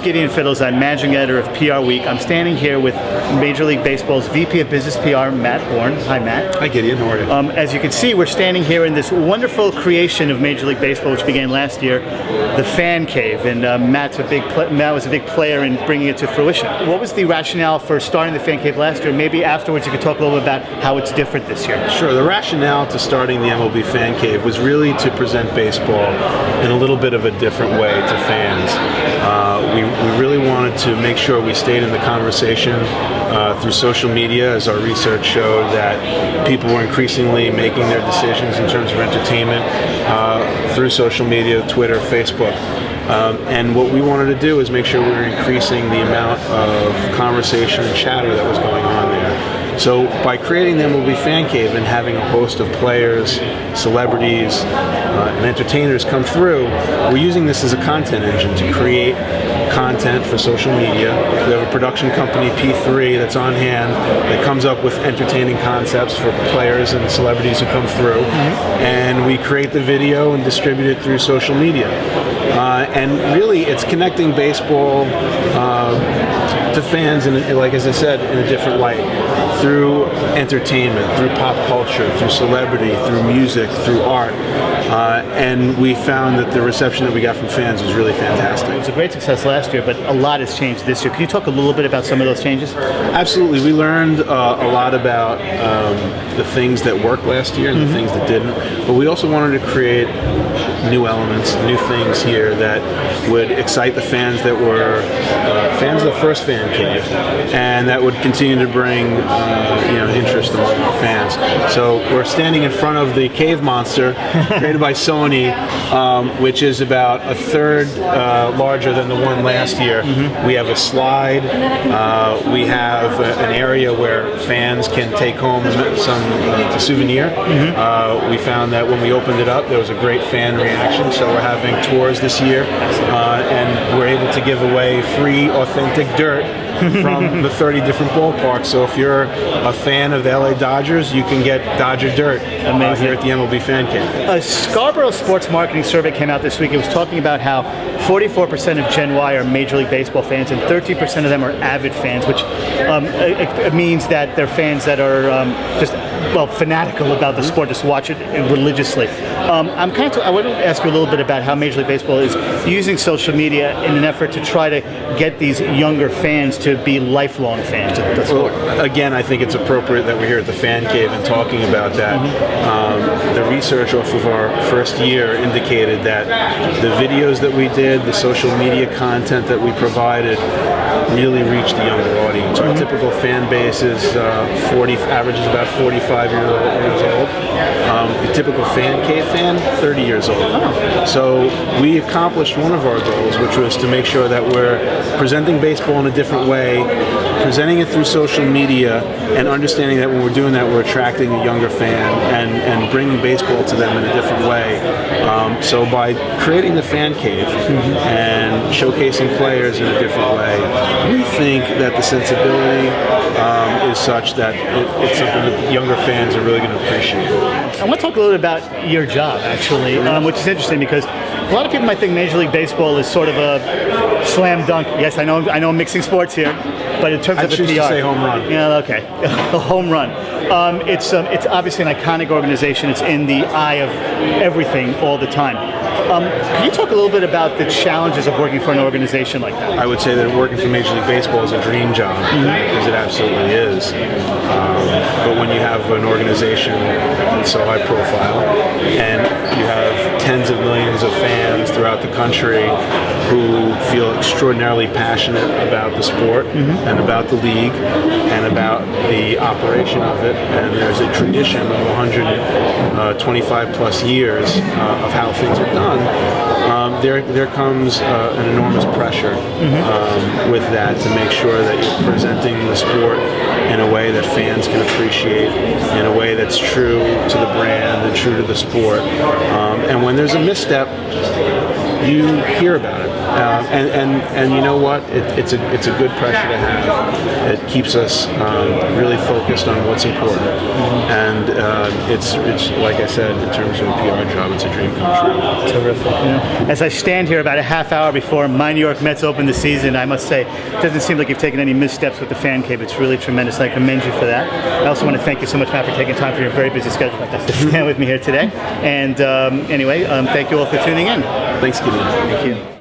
Gideon Fidelzeid, managing editor of PR Week. I'm standing here with Major League Baseball's VP of Business PR, Matt Bourne. Hi, Matt. Hi, Gideon. How are you? As you can see, we're standing here in this wonderful creation of Major League Baseball, which began last year, the Fan Cave, and Matt was a big player in bringing it to fruition. What was the rationale for starting the Fan Cave last year? Maybe afterwards you could talk a little bit about how it's different this year. Sure. The rationale to starting the MLB Fan Cave was really to present baseball in a little bit of a different way to fans. We really wanted to make sure we stayed in the conversation through social media, as our research showed that people were increasingly making their decisions in terms of entertainment through social media, Twitter, Facebook. And what we wanted to do is make sure we were increasing the amount of conversation and chatter that was going on there. So by creating the MLB Fan Cave and having a host of players, celebrities, and entertainers come through, we're using this as a content engine to create content for social media. We have a production company, P3, that's on hand that comes up with entertaining concepts for players and celebrities who come through. And we create the video and distribute it through social media. And really, it's connecting baseball to fans, and like as I said, in a different light, through entertainment, through pop culture, through celebrity, through music, through art. And we found that the reception that we got from fans was really fantastic. It was a great success last year, but a lot has changed this year. Can you talk a little bit about some of those changes? Absolutely. We learned a lot about the things that worked last year and the things that didn't. But we also wanted to create new elements, new things here that would excite the fans that were fans of the first Fan Cave, and that would continue to bring interest among our fans. So we're standing in front of the Cave Monster, created by Sony, which is about a third larger than the one last year. We have a slide. We have an area where fans can take home a souvenir. We found that when we opened it up, there was a great fan reaction. So we're having tours this year, and we're able to give away free, authentic dirt from the 30 different ballparks. So if you're a fan of the LA Dodgers, you can get Dodger dirt here at the MLB Fan Cave. A Scarborough Sports Marketing Survey came out this week. It was talking about how 44% of Gen Y are Major League Baseball fans, and 13% of them are avid fans, which it means that they're fans that are fanatical about the sport, just watch it religiously. I want to ask you a little bit about how Major League Baseball is using social media in an effort to try to get these younger fans to be lifelong fans of the sport. Well, again, I think it's appropriate that we're here at the Fan Cave and talking about that. The research off of our first year indicated that the videos that we did, the social media content that we provided, really reached the younger audience. Our typical fan base is averages about 45 years old. The typical Fan Cave fan, 30 years old. So we accomplished one of our goals, which was to make sure that we're presenting baseball in a different way, presenting it through social media, and understanding that when we're doing that, we're attracting a younger fan and bringing baseball to them in a different way. So by creating the Fan Cave and showcasing players in a different way, we think that the sensibility is such that it's something that younger fans are really going to appreciate. I want to talk a little bit about your job, actually, which is interesting because a lot of people might think Major League Baseball is sort of a slam dunk. Yes, I know I'm mixing sports here, but in terms of the PR, I choose to say home run. Yeah, okay, a home run. It's obviously an iconic organization. It's in the eye of everything all the time. Can you talk a little bit about the challenges of working for an organization like that? I would say that working for Major League Baseball is a dream job, because it absolutely is. But when you have an organization that's so high profile, and you have tens of millions of fans throughout the country who feel extraordinarily passionate about the sport and about the league and about the operation of it, and there's a tradition of 125 plus years of how things are done, there comes an enormous pressure with that to make sure that you're presenting the sport in a way that fans can appreciate, in a way that's true to the brand and true to the sport. And when there's a misstep, you hear about it. And you know what? It's a good pressure to have. It keeps us really focused on what's important. And it's like I said, in terms of a PR job, it's a dream come true. Terrific. As I stand here about a half hour before my New York Mets open the season, I must say, it doesn't seem like you've taken any missteps with the Fan Cave. It's really tremendous. I commend you for that. I also want to thank you so much, Matt, for taking time from your very busy schedule like that to stand with me here today. And anyway, thank you all for tuning in. Thanks, Gideon. Thank you.